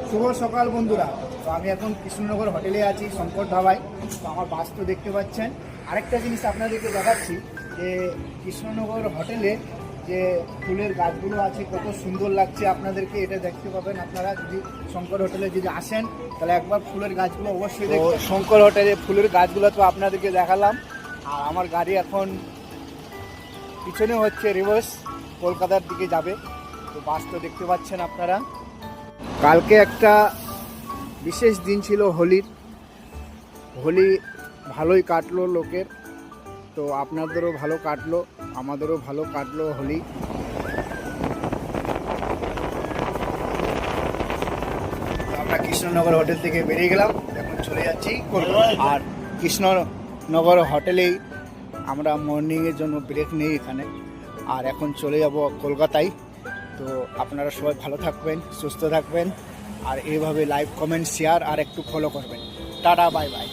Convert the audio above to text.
শুভ সকাল বন্ধুরা। তো আমি এখন কৃষ্ণনগর হোটেলে আছি, শঙ্কর ধাবায়। তো আমার বাস তো দেখতে পাচ্ছেন। আরেকটা জিনিস আপনাদেরকে দেখাচ্ছি যে কৃষ্ণনগর হোটেলে যে ফুলের গাছগুলো আছে কত সুন্দর লাগছে আপনাদেরকে, এটা দেখতে পাবেন আপনারা যদি শঙ্কর হোটেলে যদি আসেন তাহলে একবার ফুলের গাছগুলো অবশ্যই দেখুন। শঙ্কর হোটেলে ফুলের গাছগুলো তো আপনাদেরকে দেখালাম। আর আমার গাড়ি এখন পিছনে হচ্ছে রিভার্স, কলকাতার দিকে যাবে। তো বাস তো দেখতে পাচ্ছেন আপনারা। কালকে একটা বিশেষ দিন ছিল হোলি ভালোই কাটলো লোকের। তো আপনাদেরও ভালো কাটলো, আমাদেরও ভালো কাটলো হোলি। আমরা কৃষ্ণনগর হোটেল থেকে বেরিয়ে গেলাম, এখন চলে যাচ্ছি কলকাতা। আর কৃষ্ণনগর হোটেলেই আমরা মর্নিংয়ের জন্য ব্রেক নেই এখানে, আর এখন চলে যাব কলকাতায়। তো আপনারা সবাই ভালো থাকবেন, সুস্থ থাকবেন, আর এইভাবে লাইক, কমেন্ট, শেয়ার আর একটু ফলো করবেন। Tata, bye bye.